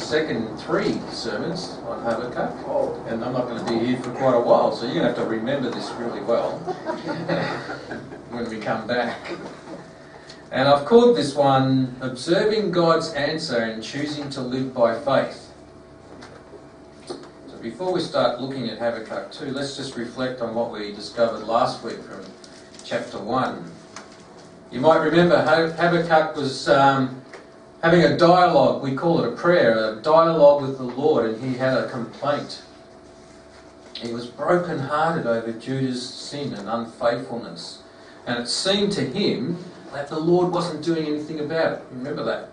second 3 sermons on Habakkuk, and I'm not going to be here for quite a while, so you're going to have to remember this really well when we come back. And I've called this one, Observing God's Answer and Choosing to Live by Faith. So before we start looking at Habakkuk 2, let's just reflect on what we discovered last week from chapter 1. You might remember Habakkuk was having a dialogue, we call it a prayer, a dialogue with the Lord, and he had a complaint. He was broken-hearted over Judah's sin and unfaithfulness, and it seemed to him that the Lord wasn't doing anything about it. Remember that?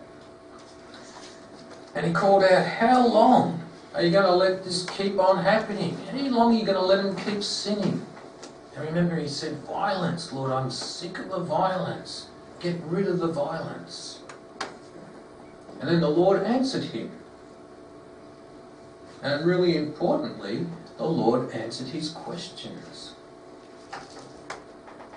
And he called out, how long are you going to let this keep on happening? How long are you going to let him keep sinning? And remember, he said, violence, Lord, I'm sick of the violence. Get rid of the violence. And then the Lord answered him. And really importantly, the Lord answered his questions.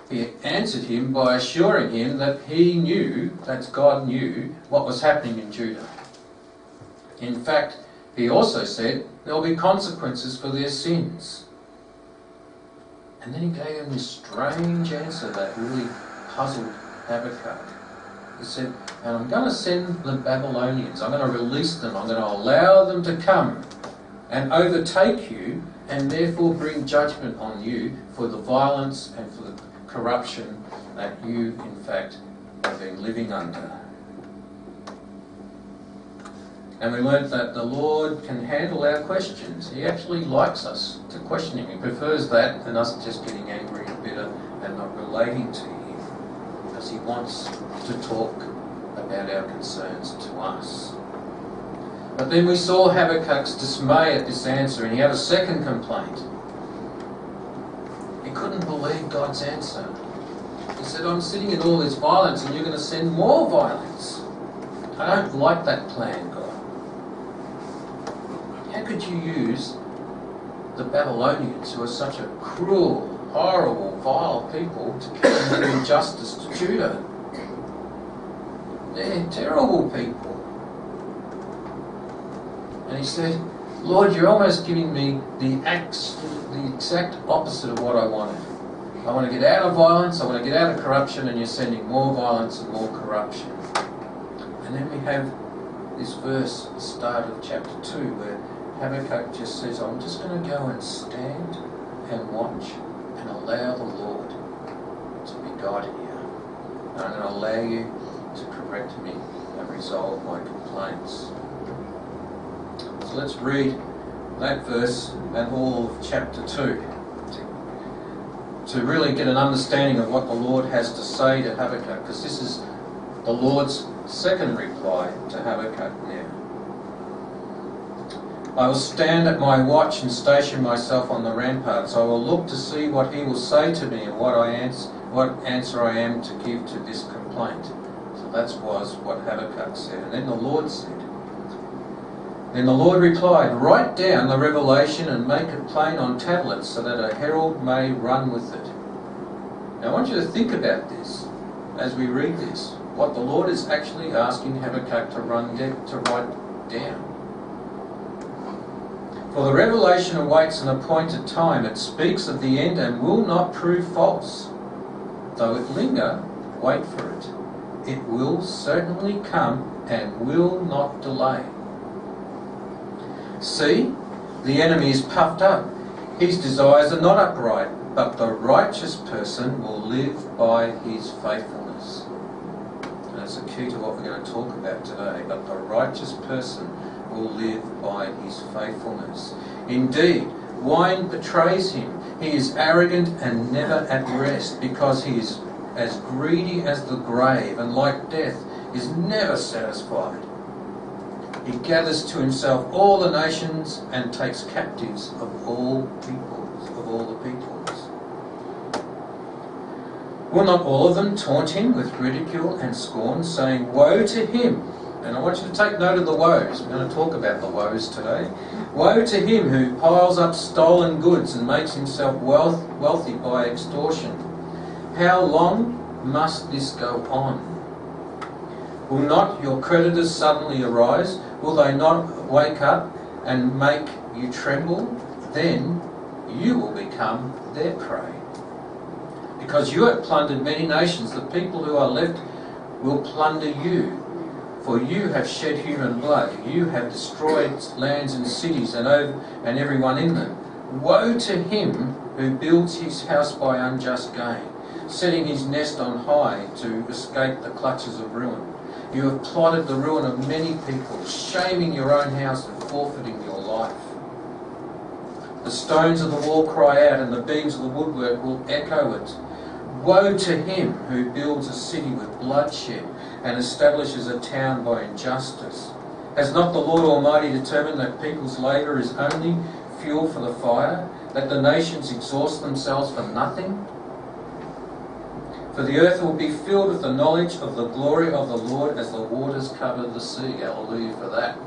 He answered him by assuring him that he knew, that's God knew, what was happening in Judah. In fact, he also said there will be consequences for their sins. And then he gave him this strange answer that really puzzled Habakkuk. He said, and I'm going to send the Babylonians, I'm going to release them, I'm going to allow them to come and overtake you and therefore bring judgment on you for the violence and for the corruption that you, in fact, have been living under. And we learnt that the Lord can handle our questions. He actually likes us to question him. He prefers that than us just getting angry and bitter and not relating to him, because he wants to talk about our concerns to us. But then we saw Habakkuk's dismay at this answer, and he had a second complaint. He couldn't believe God's answer. He said, I'm sitting in all this violence and you're going to send more violence. I don't like that plan, God. How could you use the Babylonians, who are such a cruel, horrible, vile people, to come and do injustice to Judah? They're terrible people. And he said, Lord, you're almost giving me the exact opposite of what I wanted. I want to get out of violence, I want to get out of corruption, and you're sending more violence and more corruption. And then we have this verse at the start of chapter 2 where Habakkuk just says, I'm just going to go and stand and watch and allow the Lord to be God here. And I'm going to allow you to correct me and resolve my complaints. So let's read that verse and all of chapter 2 to really get an understanding of what the Lord has to say to Habakkuk, because this is the Lord's second reply to Habakkuk now. I will stand at my watch and station myself on the ramparts. I will look to see what he will say to me and what answer I am to give to this complaint. So that was what Habakkuk said. And then the Lord said, Then the Lord replied, write down the revelation and make it plain on tablets so that a herald may run with it. Now I want you to think about this as we read this, what the Lord is actually asking Habakkuk to write down. For the revelation awaits an appointed time. It speaks of the end and will not prove false. Though it linger, wait for it. It will certainly come and will not delay. See, the enemy is puffed up. His desires are not upright, but the righteous person will live by his faithfulness. And that's the key to what we're going to talk about today. But the righteous person will live by his faithfulness. Indeed, wine betrays him. He is arrogant and never at rest, because he is as greedy as the grave, and like death is never satisfied. He gathers to himself all the nations and takes captives of all the peoples. Will not all of them taunt him with ridicule and scorn, saying, woe to him? And I want you to take note of the woes. We're going to talk about the woes today. Woe to him who piles up stolen goods and makes himself wealthy by extortion. How long must this go on? Will not your creditors suddenly arise? Will they not wake up and make you tremble? Then you will become their prey. Because you have plundered many nations, the people who are left will plunder you. For you have shed human blood, you have destroyed lands and cities and everyone in them. Woe to him who builds his house by unjust gain, setting his nest on high to escape the clutches of ruin. You have plotted the ruin of many people, shaming your own house and forfeiting your life. The stones of the wall cry out, and the beams of the woodwork will echo it. Woe to him who builds a city with bloodshed and establishes a town by injustice. Has not the Lord Almighty determined that people's labour is only fuel for the fire, that the nations exhaust themselves for nothing? For the earth will be filled with the knowledge of the glory of the Lord as the waters cover the sea. Hallelujah for that.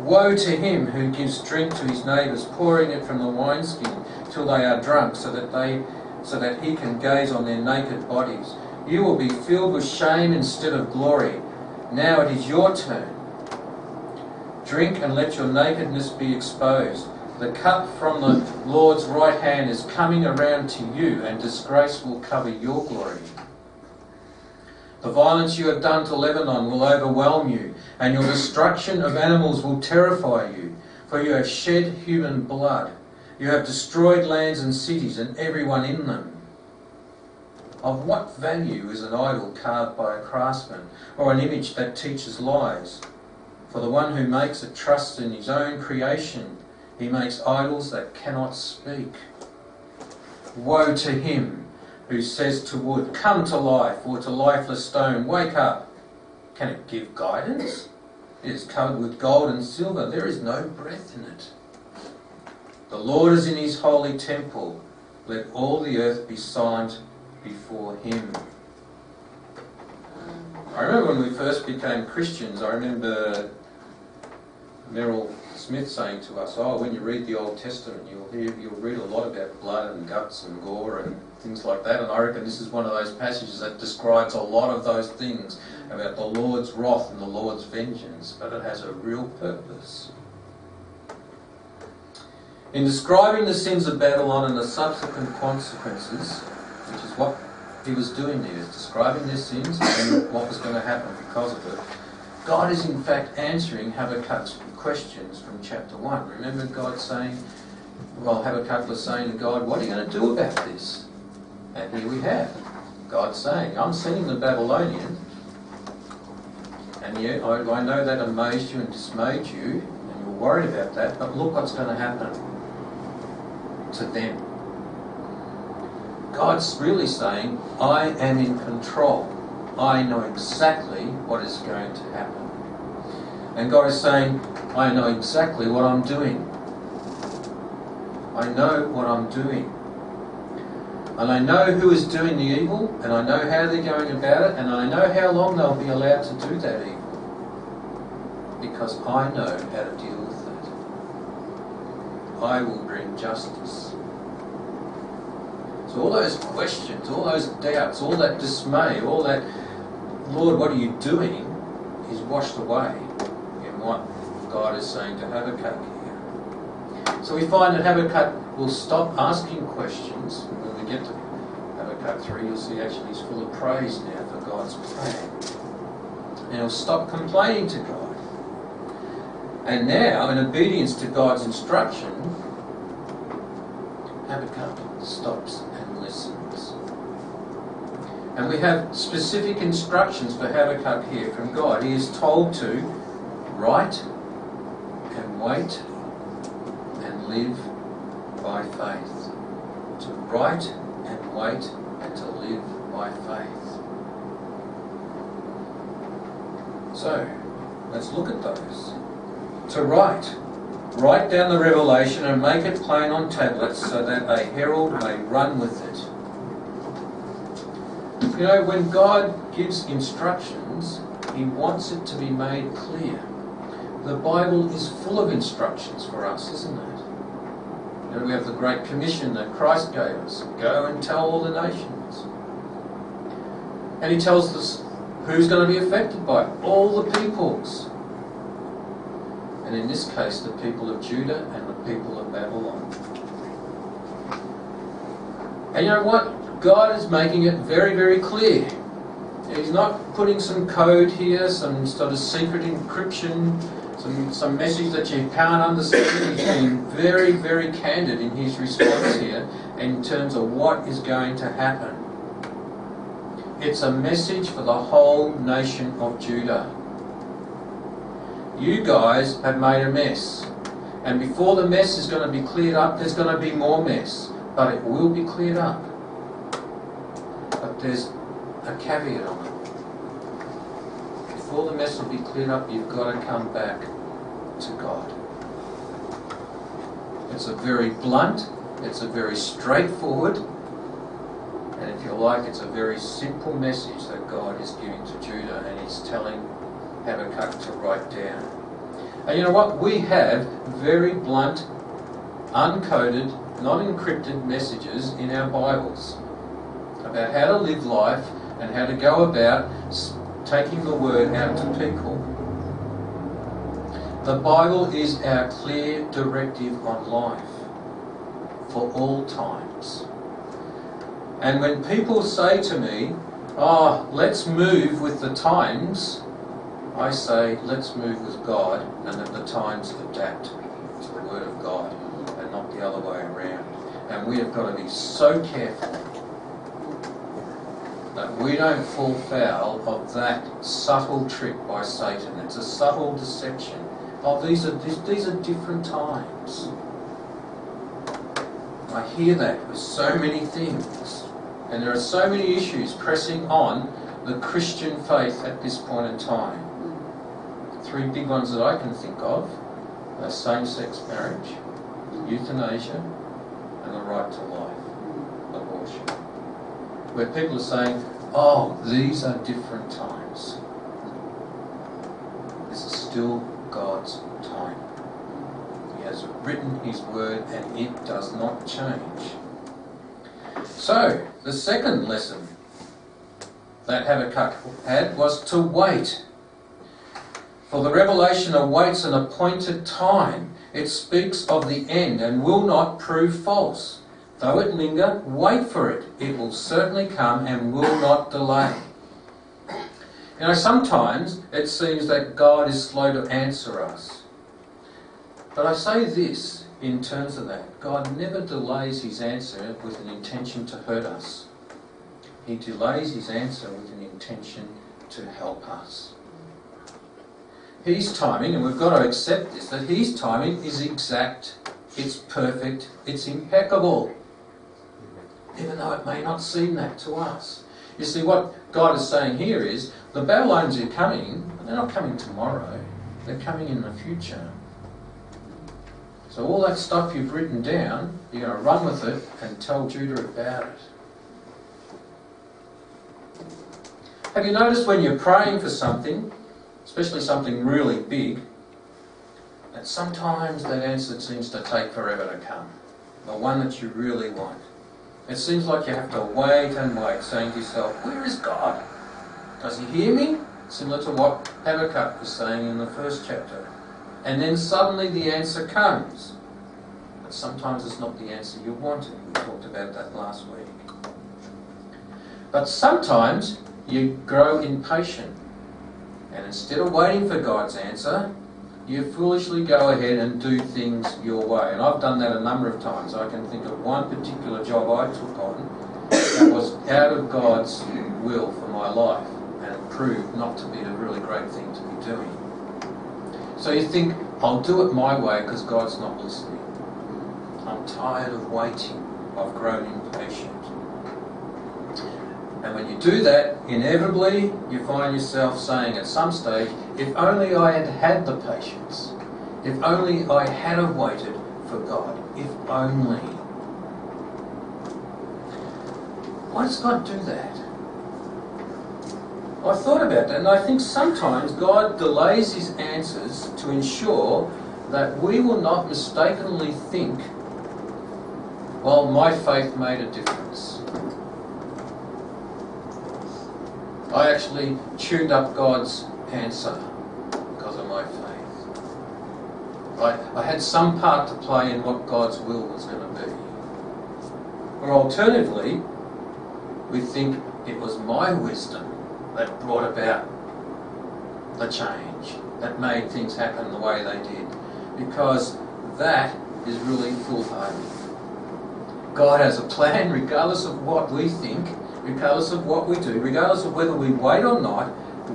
Woe to him who gives drink to his neighbours, pouring it from the wineskin till they are drunk, so that he can gaze on their naked bodies. You will be filled with shame instead of glory. Now it is your turn. Drink and let your nakedness be exposed. The cup from the Lord's right hand is coming around to you, and disgrace will cover your glory. The violence you have done to Lebanon will overwhelm you, and your destruction of animals will terrify you. For you have shed human blood. You have destroyed lands and cities and everyone in them. Of what value is an idol carved by a craftsman, or an image that teaches lies? For the one who makes it trusts in his own creation. He makes idols that cannot speak. Woe to him who says to wood, come to life, or to lifeless stone, wake up. Can it give guidance? It is covered with gold and silver. There is no breath in it. The Lord is in his holy temple. Let all the earth be silent before him. I remember when we first became Christians, I remember Merrill Smith saying to us, when you read the Old Testament, you'll read a lot about blood and guts and gore and things like that. And I reckon this is one of those passages that describes a lot of those things about the Lord's wrath and the Lord's vengeance, but it has a real purpose. In describing the sins of Babylon and the subsequent consequences, which is what he was doing there, is describing their sins and what was going to happen because of it, God is in fact answering Habakkuk's questions from chapter 1. Remember God saying, Habakkuk was saying to God, what are you going to do about this? And here we have God saying, I'm sending the Babylonians, and yet I know that amazed you and dismayed you, and you're worried about that, but look what's going to happen to them. God's really saying, I am in control. I know exactly what is going to happen. And God is saying, I know exactly what I'm doing. I know what I'm doing. And I know who is doing the evil, and I know how they're going about it, and I know how long they'll be allowed to do that evil. Because I know how to deal with it. I will bring justice. So all those questions, all those doubts, all that dismay, all that, Lord, what are you doing, is washed away in what God is saying to Habakkuk here. So we find that Habakkuk will stop asking questions. When we get to Habakkuk 3, you'll see actually he's full of praise now for God's plan. And he'll stop complaining to God. And now, in obedience to God's instruction, Habakkuk stops and listens. And we have specific instructions for Habakkuk here from God. He is told to write and wait and live by faith. To write and wait and to live by faith. So, let's look at those. To write. Write down the revelation and make it plain on tablets so that a herald may run with it. You know, when God gives instructions, he wants it to be made clear. The Bible is full of instructions for us, isn't it? You know, we have the Great Commission that Christ gave us. Go and tell all the nations. And he tells us who's going to be affected by it. All the peoples. and in this case the people of Judah and the people of Babylon. And you know what? God is making it very, very clear. He's not putting some code here, some sort of secret encryption, some message that you can't understand. He's being very, very candid in his response here in terms of what is going to happen. It's a message for the whole nation of Judah. You guys have made a mess. And before the mess is going to be cleared up, there's going to be more mess. But it will be cleared up. But there's a caveat on it. Before the mess will be cleared up, you've got to come back to God. It's a very blunt, it's a very straightforward, and if you like, it's a very simple message that God is giving to Judah, and he's telling Habakkuk to write down. And you know what? We have very blunt, uncoded, not encrypted messages in our Bibles about how to live life and how to go about taking the word out to people. The Bible is our clear directive on life for all times. And when people say to me, "Oh, let's move with the times," I say, let's move with God and let the times adapt to the Word of God and not the other way around. And we have got to be so careful that we don't fall foul of that subtle trick by Satan. It's a subtle deception. Oh, these are different times. I hear that with so many things. And there are so many issues pressing on the Christian faith at this point in time. 3 big ones that I can think of are same-sex marriage, euthanasia, and the right to life, abortion. Where people are saying, oh, these are different times. This is still God's time. He has written his word and it does not change. So, the second lesson that Habakkuk had was to wait. For the revelation awaits an appointed time. It speaks of the end and will not prove false. Though it linger, wait for it. It will certainly come and will not delay. You know, sometimes it seems that God is slow to answer us. But I say this in terms of that. God never delays his answer with an intention to hurt us. He delays his answer with an intention to help us. His timing, and we've got to accept this, that his timing is exact, it's perfect, it's impeccable. Even though it may not seem that to us. You see, what God is saying here is, the Babylonians are coming, but they're not coming tomorrow, they're coming in the future. So all that stuff you've written down, you're going to run with it and tell Judah about it. Have you noticed when you're praying for something, especially something really big, that sometimes that answer seems to take forever to come? The one that you really want. It seems like you have to wait and wait, saying to yourself, where is God? Does he hear me? Similar to what Habakkuk was saying in the first chapter. And then suddenly the answer comes. But sometimes it's not the answer you wanted. We talked about that last week. But sometimes you grow impatient. And instead of waiting for God's answer, you foolishly go ahead and do things your way. And I've done that a number of times. I can think of one particular job I took on that was out of God's will for my life. And it proved not to be a really great thing to be doing. So you think, I'll do it my way because God's not listening. I'm tired of waiting. I've grown impatient. And when you do that, inevitably you find yourself saying at some stage, if only I had had the patience. If only I had have waited for God. If only. Why does God do that? I thought about that, and I think sometimes God delays his answers to ensure that we will not mistakenly think, well, my faith made a difference. I actually tuned up God's answer because of my faith. I had some part to play in what God's will was going to be. Or alternatively, we think it was my wisdom that brought about the change, that made things happen the way they did. Because that is really foolhardy. God has a plan regardless of what we think, regardless of what we do, regardless of whether we wait or not.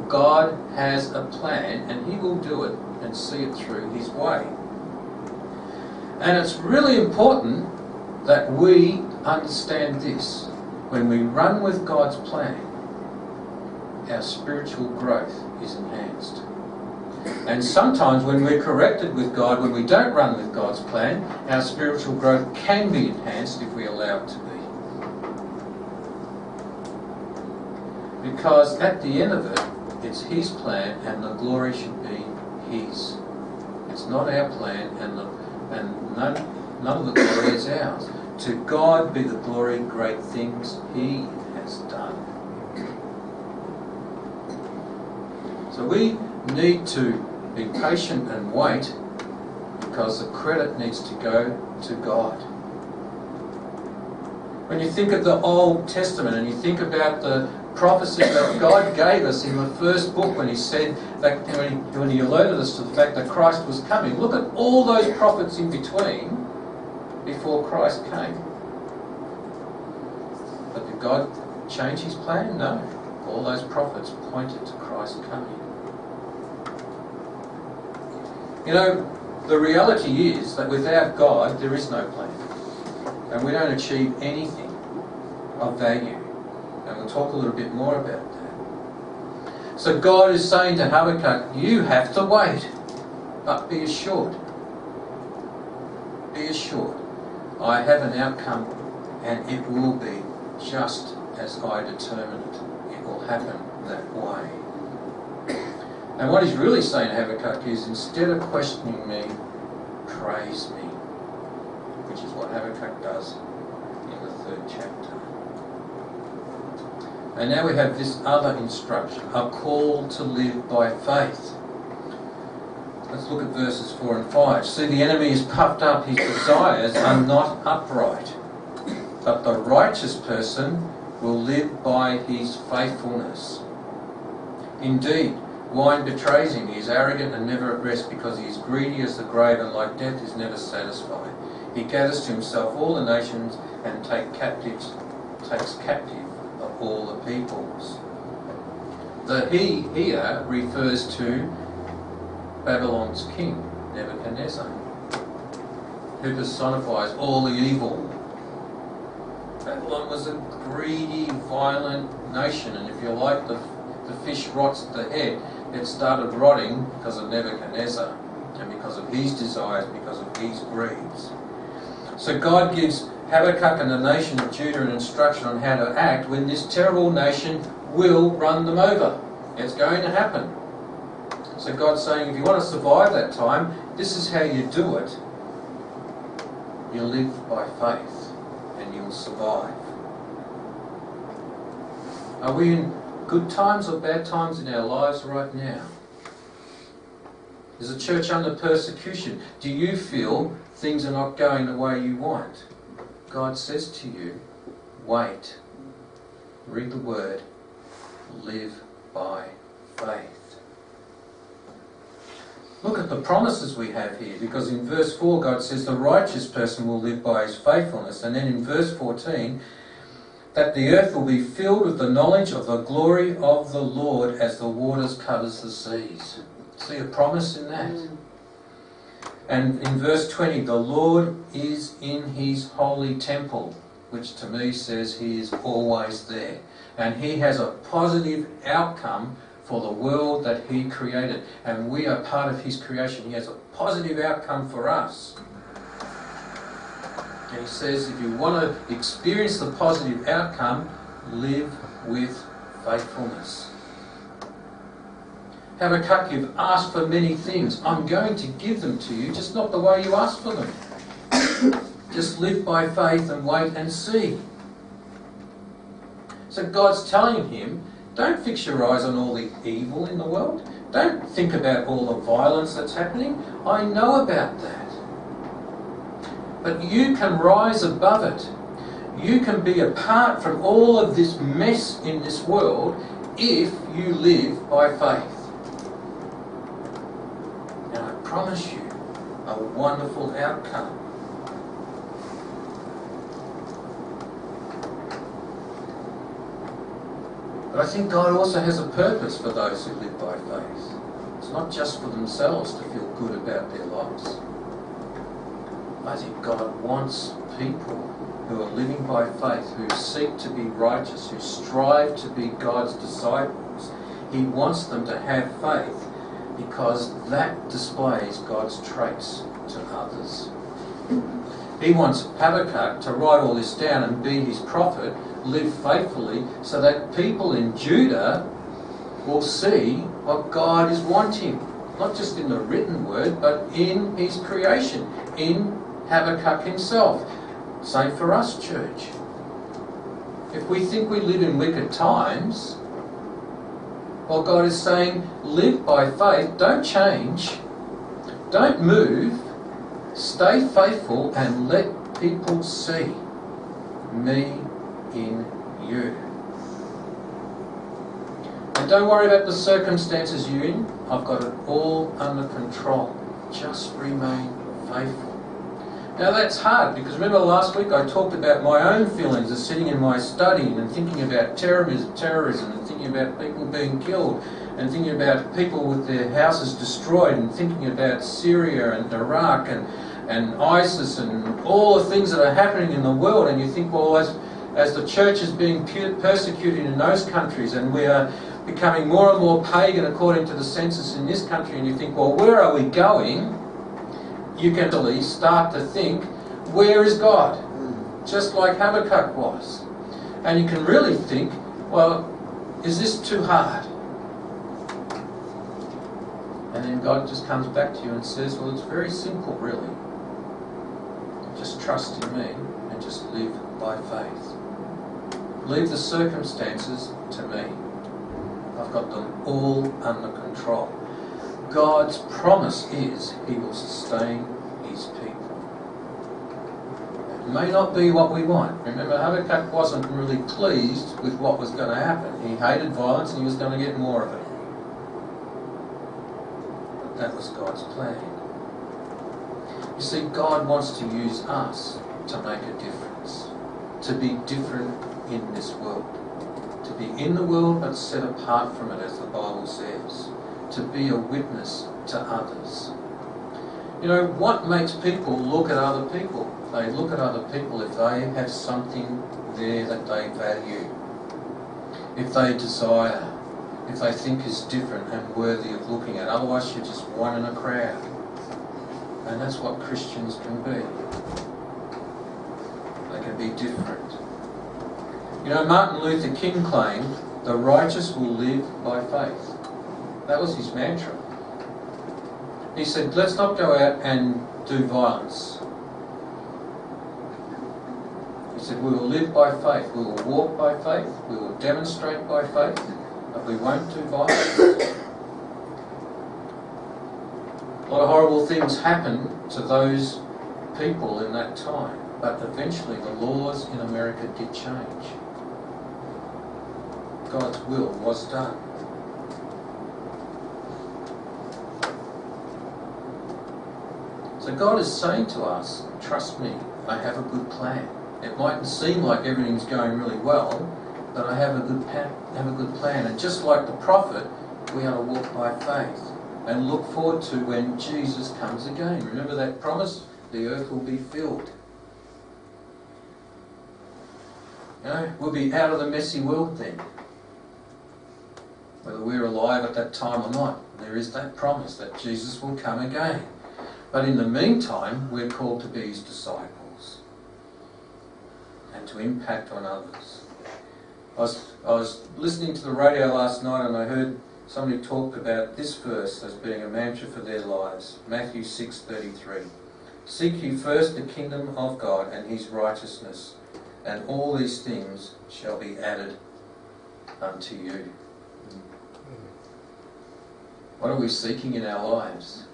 God has a plan and He will do it and see it through His way. And it's really important that we understand this. When we run with God's plan, our spiritual growth is enhanced. And sometimes when we're corrected with God, when we don't run with God's plan, our spiritual growth can be enhanced if we allow it to be. Because at the end of it, it's His plan and the glory should be His. It's not our plan and none of the glory is ours. To God be the glory, great things He has done. So we need to be patient and wait, because the credit needs to go to God. When you think of the Old Testament and you think about the prophecies that God gave us in the first book, when He said that, when He alerted us to the fact that Christ was coming, look at all those prophets in between before Christ came. But did God change His plan? No. All those prophets pointed to Christ coming. You know, the reality is that without God there is no plan. And we don't achieve anything of value. And we'll talk a little bit more about that. So God is saying to Habakkuk, you have to wait. But be assured. Be assured. I have an outcome and it will be just as I determine it. It will happen that way. And what He's really saying to Habakkuk is, instead of questioning me, praise me. Which is what Habakkuk does in the 3rd chapter. And now we have this other instruction, a call to live by faith. Let's look at verses 4 and 5. See, the enemy is puffed up, his desires are not upright. But the righteous person will live by his faithfulness. Indeed, wine betrays him. He is arrogant and never at rest, because he is greedy as the grave, and like death is never satisfied. He gathers to himself all the nations and takes captive of all the peoples. The he here refers to Babylon's king, Nebuchadnezzar, who personifies all the evil. Babylon was a greedy, violent nation, and if you like, the fish rots at the head. It started rotting because of Nebuchadnezzar and because of his desires, because of his greeds. So God gives Habakkuk and the nation of Judah an instruction on how to act when this terrible nation will run them over. It's going to happen. So God's saying, if you want to survive that time, this is how you do it. You live by faith and you'll survive. Are we in good times or bad times in our lives right now? Is the church under persecution? Do you feel things are not going the way you want? God says to you, wait, read the word, live by faith. Look at the promises we have here, because in verse 4 God says the righteous person will live by his faithfulness, and then in verse 14 that the earth will be filled with the knowledge of the glory of the Lord as the waters covers the seas. See a promise in that? And in verse 20, the Lord is in his holy temple, which to me says he is always there. And he has a positive outcome for the world that he created. And we are part of his creation. He has a positive outcome for us. And he says, if you want to experience the positive outcome, live with faithfulness. Habakkuk, you've asked for many things. I'm going to give them to you, just not the way you asked for them. Just live by faith and wait and see. So God's telling him, don't fix your eyes on all the evil in the world. don't think about all the violence that's happening. I know about that. But you can rise above it. You can be apart from all of this mess in this world if you live by faith. And I promise you a wonderful outcome. But I think God also has a purpose for those who live by faith. It's not just for themselves to feel good about their lives. I think God wants people who are living by faith, who seek to be righteous, who strive to be God's disciples. He wants them to have faith because that displays God's traits to others. He wants Habakkuk to write all this down and be his prophet, live faithfully, so that people in Judah will see what God is wanting. Not just in the written word, but in his creation, in Habakkuk himself. Same for us, church. If we think we live in wicked times, well, God is saying, live by faith, don't change, don't move, stay faithful and let people see me in you. And don't worry about the circumstances you're in. I've got it all under control. Just remain faithful. Now that's hard, because remember last week I talked about my own feelings of sitting in my study and thinking about terrorism and thinking about people being killed and thinking about people with their houses destroyed and thinking about Syria and Iraq and ISIS and all the things that are happening in the world. And you think, well, as the church is being persecuted in those countries and we are becoming more and more pagan according to the census in this country, and you think, well, where are we going? You can really start to think, where is God? Just like Habakkuk was. And you can really think, well, is this too hard? And then God just comes back to you and says, well, it's very simple, really. Just trust in me and just live by faith. Leave the circumstances to me. I've got them all under control. God's promise is he will sustain his people. It may not be what we want. Remember, Habakkuk wasn't really pleased with what was going to happen. He hated violence and he was going to get more of it. But that was God's plan. You see, God wants to use us to make a difference, to be different in this world, to be in the world but set apart from it, as the Bible says, to be a witness to others. You know, what makes people look at other people? They look at other people if they have something there that they value, if they desire, if they think is different and worthy of looking at. Otherwise you're just one in a crowd. And that's what Christians can be. They can be different. You know, Martin Luther King claimed, the righteous will live by faith. That was his mantra. He said, let's not go out and do violence. He said, we will live by faith. We will walk by faith. We will demonstrate by faith. But we won't do violence. A lot of horrible things happened to those people in that time. But eventually the laws in America did change. God's will was done. So God is saying to us, trust me, I have a good plan. It mightn't seem like everything's going really well, but I have a good plan. And just like the prophet, we are to walk by faith and look forward to when Jesus comes again. Remember that promise? The earth will be filled. You know, we'll be out of the messy world then. Whether we're alive at that time or not, there is that promise that Jesus will come again. But in the meantime, we're called to be his disciples and to impact on others. I was listening to the radio last night and I heard somebody talk about this verse as being a mantra for their lives. Matthew 6:33. Seek ye first the kingdom of God and his righteousness, and all these things shall be added unto you. What are we seeking in our lives?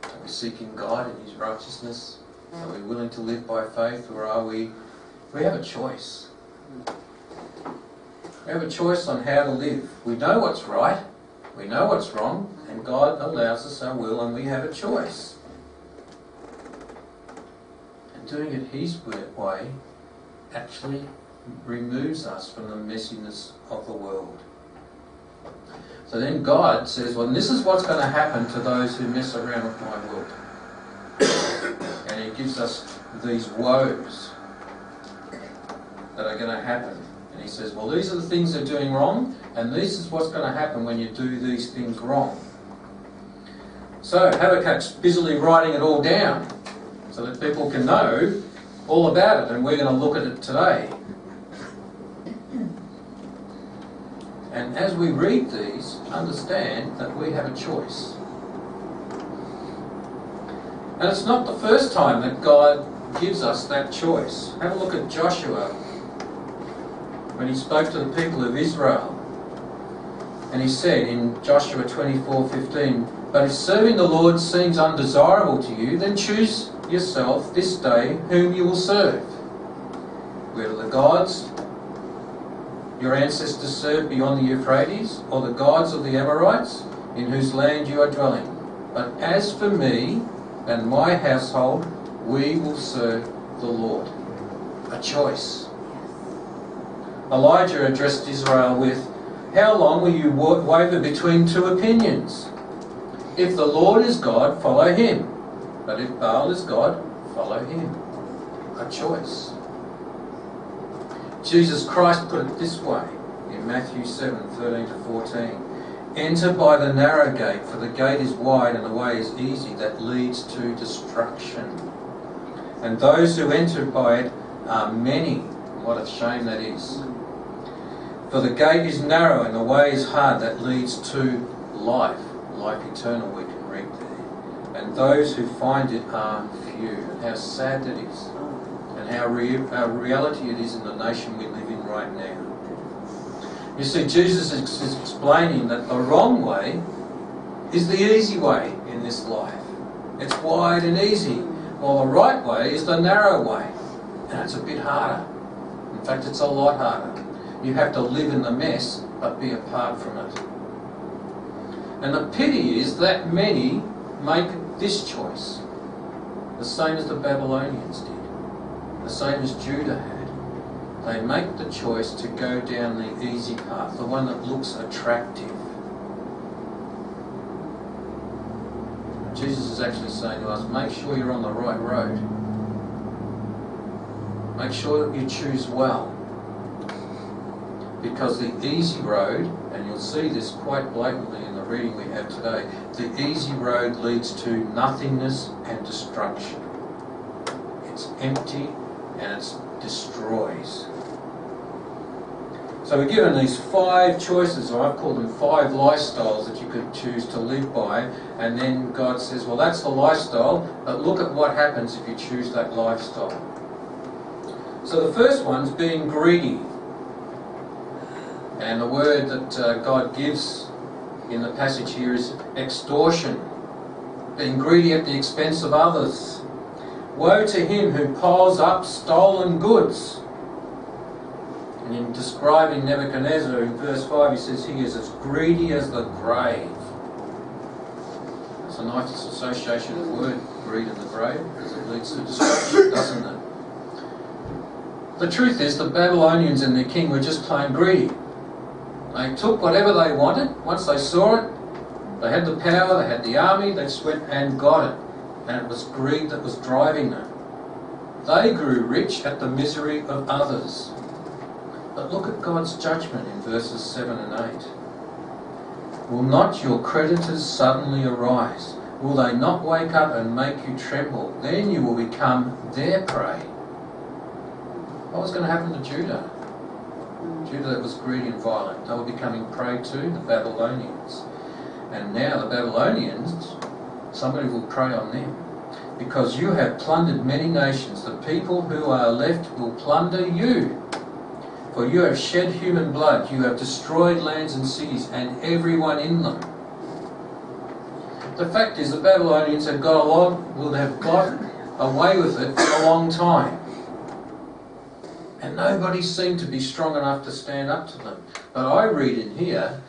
Are we seeking God and His righteousness? Are we willing to live by faith, or are we... We have a choice. We have a choice on how to live. We know what's right, we know what's wrong, and God allows us our will, and we have a choice. And doing it His way actually removes us from the messiness of the world. So then God says, well, this is what's going to happen to those who mess around with my world. And He gives us these woes that are going to happen. And He says, well, these are the things they're doing wrong, and this is what's going to happen when you do these things wrong. So Habakkuk's busily writing it all down so that people can know all about it, and we're going to look at it today. And as we read these, understand that we have a choice. And it's not the first time that God gives us that choice. Have a look at Joshua when he spoke to the people of Israel. And he said in Joshua 24:15, "But if serving the Lord seems undesirable to you, then choose yourself this day whom you will serve. Whether the gods your ancestors served beyond the Euphrates, or the gods of the Amorites, in whose land you are dwelling. But as for me and my household, we will serve the Lord." A choice. Elijah addressed Israel with, "How long will you waver between two opinions? If the Lord is God, follow Him. But if Baal is God, follow him." A choice. Jesus Christ put it this way in Matthew 7:13-14. "Enter by the narrow gate, for the gate is wide and the way is easy that leads to destruction. And those who enter by it are many." What a shame that is. "For the gate is narrow and the way is hard that leads to life." Life eternal, we can read there. "And those who find it are few." And how sad that is. And how reality it is in the nation we live in right now. You see, Jesus is explaining that the wrong way is the easy way in this life. It's wide and easy, while the right way is the narrow way. And it's a bit harder. In fact, it's a lot harder. You have to live in the mess, but be apart from it. And the pity is that many make this choice, the same as the Babylonians did. The same as Judah had. They make the choice to go down the easy path, the one that looks attractive. Jesus is actually saying to us, make sure you're on the right road. Make sure that you choose well. Because the easy road, and you'll see this quite blatantly in the reading we have today, the easy road leads to nothingness and destruction. It's empty and it destroys. So we're given these 5 choices, or I've called them 5 lifestyles that you could choose to live by, and then God says, well, that's the lifestyle, but look at what happens if you choose that lifestyle. So the first one's being greedy. And the word that God gives in the passage here is extortion. Being greedy at the expense of others. Woe to him who piles up stolen goods. And in describing Nebuchadnezzar in verse 5, he says he is as greedy as the grave. It's a nice association of the word, greed and the grave, because it leads to destruction, doesn't it? The truth is, the Babylonians and their king were just plain greedy. They took whatever they wanted. Once they saw it, they had the power, they had the army, they just went and got it. And it was greed that was driving them. They grew rich at the misery of others. But look at God's judgment in verses 7 and 8. "Will not your creditors suddenly arise? Will they not wake up and make you tremble? Then you will become their prey." What was going to happen to Judah? Judah that was greedy and violent. They were becoming prey to the Babylonians. And now the Babylonians, somebody will prey on them. "Because you have plundered many nations, the people who are left will plunder you. For you have shed human blood, you have destroyed lands and cities, and everyone in them." The fact is the Babylonians would have got away with it for a long time. And nobody seemed to be strong enough to stand up to them. But I read in here,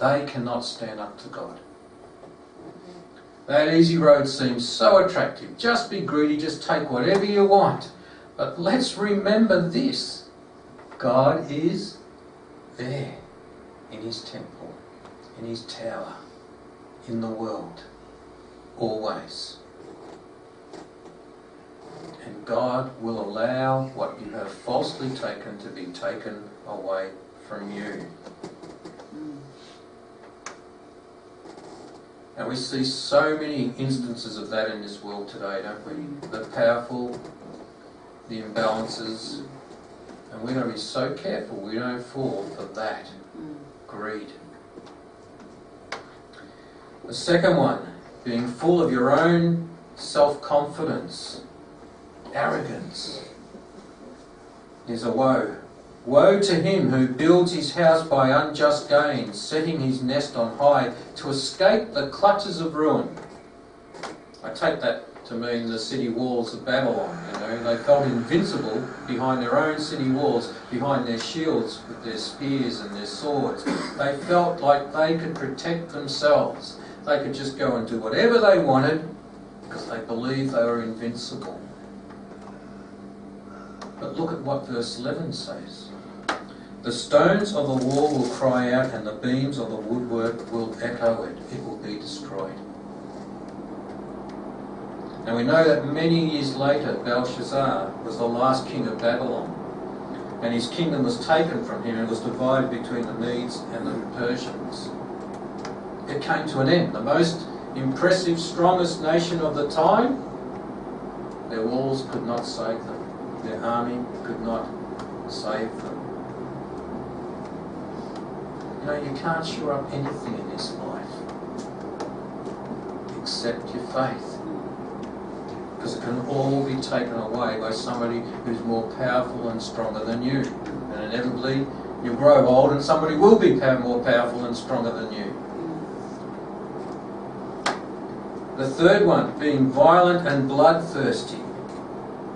they cannot stand up to God. That easy road seems so attractive. Just be greedy, just take whatever you want. But let's remember this. God is there in his temple, in his tower, in the world, always. And God will allow what you have falsely taken to be taken away from you. And we see so many instances of that in this world today, don't we? The powerful, the imbalances, and we've got to be so careful we don't fall for that. Greed. The second one, being full of your own self-confidence, arrogance, is a woe. Woe to him who builds his house by unjust gain, setting his nest on high to escape the clutches of ruin. I take that to mean the city walls of Babylon. They felt invincible behind their own city walls, behind their shields with their spears and their swords. They felt like they could protect themselves. They could just go and do whatever they wanted because they believed they were invincible. But look at what verse 11 says. The stones of the wall will cry out, and the beams of the woodwork will echo it. It will be destroyed. And we know that many years later, Belshazzar was the last king of Babylon. And his kingdom was taken from him and was divided between the Medes and the Persians. It came to an end. The most impressive, strongest nation of the time, their walls could not save them. Their army could not save them. You can't shore up anything in this life except your faith. Because it can all be taken away by somebody who's more powerful and stronger than you. And inevitably, you'll grow old and somebody will be more powerful and stronger than you. The third one, being violent and bloodthirsty.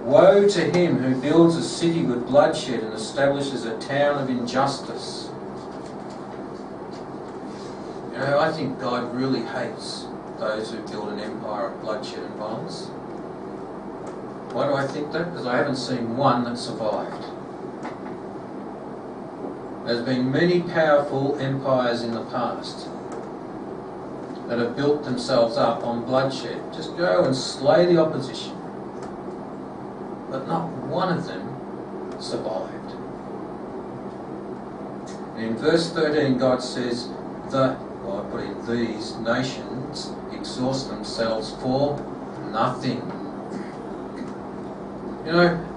Woe to him who builds a city with bloodshed and establishes a town of injustice. I think God really hates those who build an empire of bloodshed and violence. Why do I think that? Because I haven't seen one that survived. There's been many powerful empires in the past that have built themselves up on bloodshed. Just go and slay the opposition. But not one of them survived. And in verse 13, God says, these nations exhaust themselves for nothing.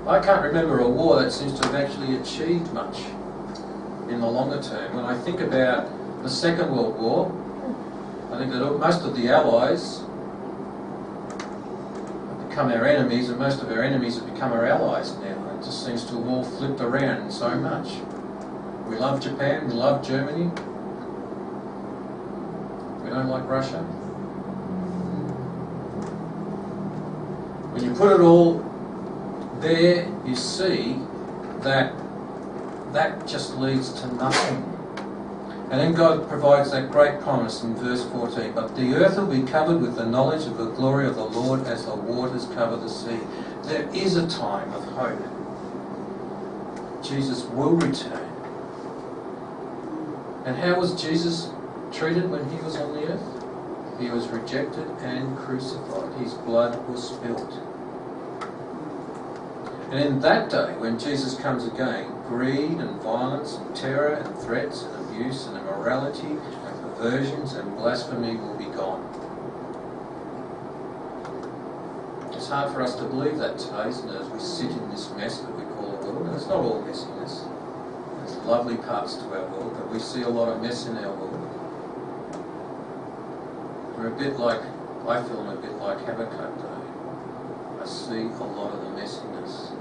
I can't remember a war that seems to have actually achieved much in the longer term. When I think about the Second World War, I think that most of the Allies have become our enemies, and most of our enemies have become our allies now. It just seems to have all flipped around so much. We love Japan, we love Germany. We don't like Russia. When you put it all there, you see that just leads to nothing. And then God provides that great promise in verse 14. But the earth will be covered with the knowledge of the glory of the Lord as the waters cover the sea. There is a time of hope. Jesus will return. And how was Jesus treated when he was on the earth? He was rejected and crucified. His blood was spilt. And in that day, when Jesus comes again, greed and violence and terror and threats and abuse and immorality and perversions and blasphemy will be gone. It's hard for us to believe that today, isn't it, as we sit in this mess that we call a world. And it's not all messiness. There's lovely parts to our world, but we see a lot of mess in our world. We're a bit like, I feel I'm a bit like Habakkuk today. I see a lot of the messiness.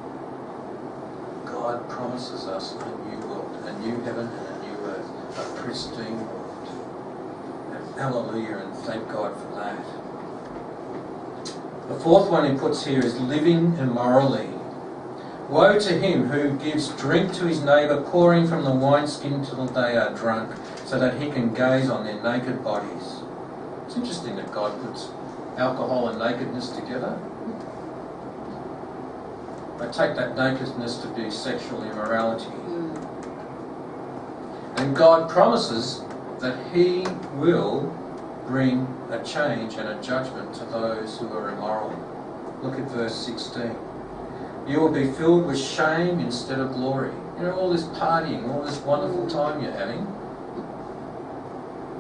God promises us a new world, a new heaven and a new earth, a pristine world. And hallelujah, and thank God for that. The fourth one he puts here is living immorally. Woe to him who gives drink to his neighbour, pouring from the wineskin till they are drunk, so that he can gaze on their naked bodies. It's interesting that God puts alcohol and nakedness together. I take that nakedness to be sexual immorality. And God promises that he will bring a change and a judgment to those who are immoral. Look at verse 16. You will be filled with shame instead of glory. You know, all this partying, all this wonderful time you're having,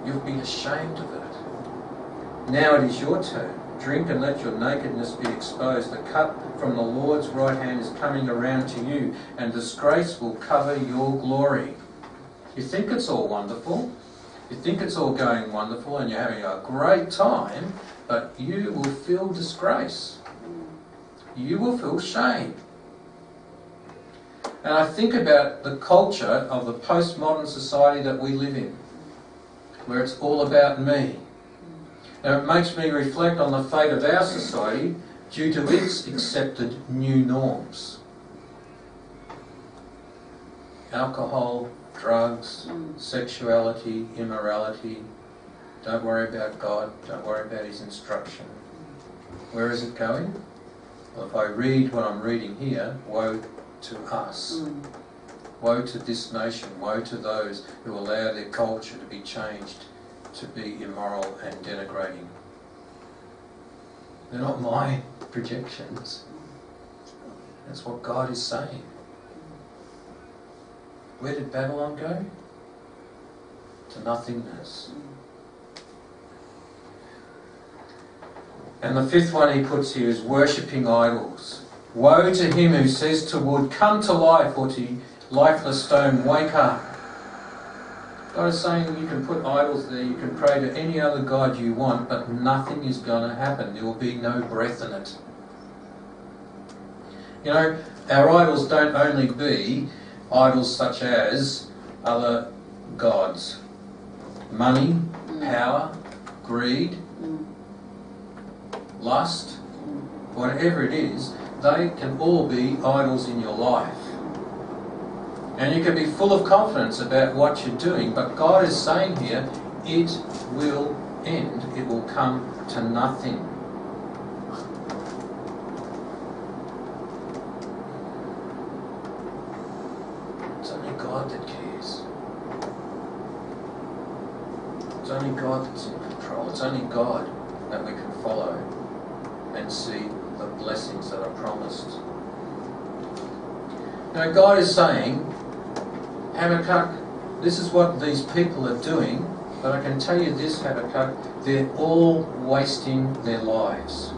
you'll be ashamed of it. Now it is your turn. Drink and let your nakedness be exposed. The cup from the Lord's right hand is coming around to you, and disgrace will cover your glory. You think it's all wonderful. You think it's all going wonderful and you're having a great time, but you will feel disgrace. You will feel shame. And I think about the culture of the postmodern society that we live in, where it's all about me. And it makes me reflect on the fate of our society due to its accepted new norms. Alcohol, drugs, sexuality, immorality. Don't worry about God. Don't worry about his instruction. Where is it going? Well, if I read what I'm reading here, woe to us. Woe to this nation. Woe to those who allow their culture to be changed to be immoral and denigrating. They're not my projections. That's what God is saying. Where did Babylon go? To nothingness. And the fifth one he puts here is worshipping idols. Woe to him who says to wood, come to life, or to lifeless stone, wake up. God is saying you can put idols there, you can pray to any other god you want, but nothing is going to happen. There will be no breath in it. You know, our idols don't only be idols such as other gods. Money, power, greed, lust, whatever it is, they can all be idols in your life. And you can be full of confidence about what you're doing, but God is saying here, it will end. It will come to nothing. It's only God that cares. It's only God that's in control. It's only God that we can follow and see the blessings that are promised. Now God is saying, Habakkuk, this is what these people are doing, but I can tell you this, Habakkuk, they're all wasting their lives.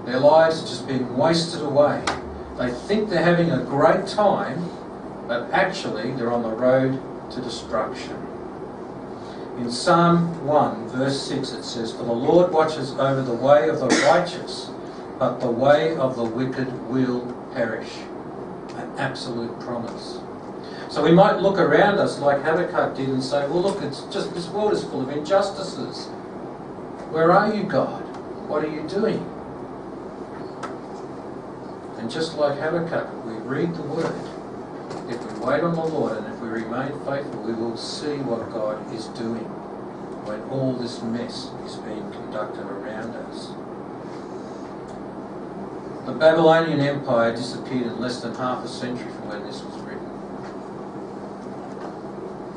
Their lives are just being wasted away. They think they're having a great time, but actually they're on the road to destruction. In Psalm 1, verse 6, it says, for the Lord watches over the way of the righteous, but the way of the wicked will perish. An absolute promise. So we might look around us like Habakkuk did and say, well look, it's just this world is full of injustices. Where are you, God? What are you doing? And just like Habakkuk, if we read the word, if we wait on the Lord and if we remain faithful, we will see what God is doing when all this mess is being conducted around us. The Babylonian Empire disappeared in less than half a century from when this was written.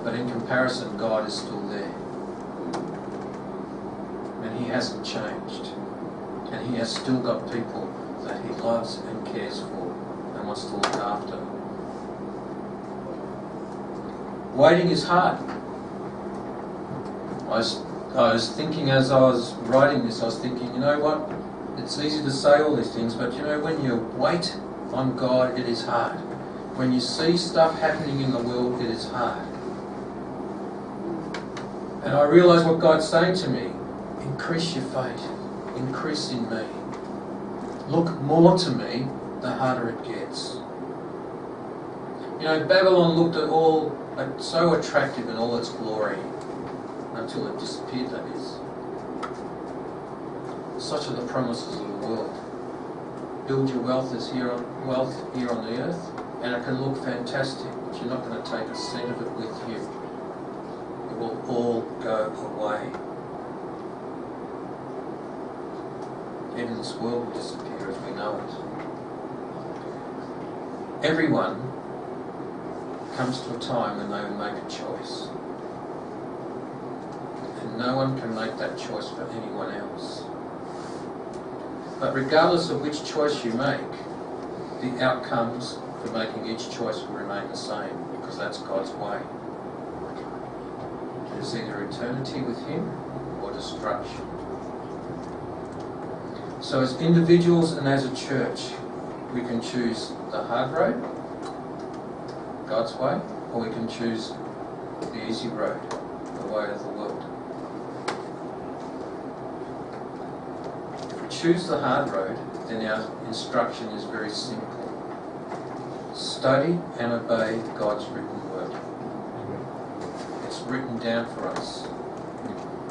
But in comparison, God is still there. And he hasn't changed. And he has still got people that he loves and cares for and wants to look after. Waiting is hard. I was thinking as I was writing this, I was thinking, you know what? It's easy to say all these things, but you know, when you wait on God, it is hard. When you see stuff happening in the world, it is hard. And I realise what God's saying to me. Increase your faith. Increase in me. Look more to me, the harder it gets. You know, Babylon looked at all so attractive in all its glory, until it disappeared, that is. Such are the promises of the world. Build your wealth here on the earth, and it can look fantastic, but you're not going to take a cent of it with you. It will all go away. Even this world will disappear as we know it. Everyone comes to a time when they will make a choice. And no one can make that choice for anyone else. But regardless of which choice you make, the outcomes for making each choice will remain the same, because that's God's way. It is either eternity with Him or destruction. So as individuals and as a church, we can choose the hard road, God's way, or we can choose the easy road, the way of the world. If we choose the hard road, then our instruction is very simple. Study and obey God's written word. It's written down for us.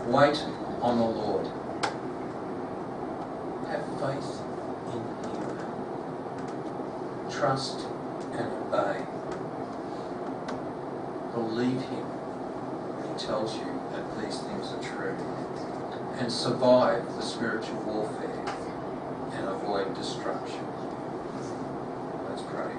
Wait on the Lord. Have faith in Him. Trust and obey. Believe Him when He tells you that these things are true. And survive the spiritual warfare and avoid destruction. Let's pray.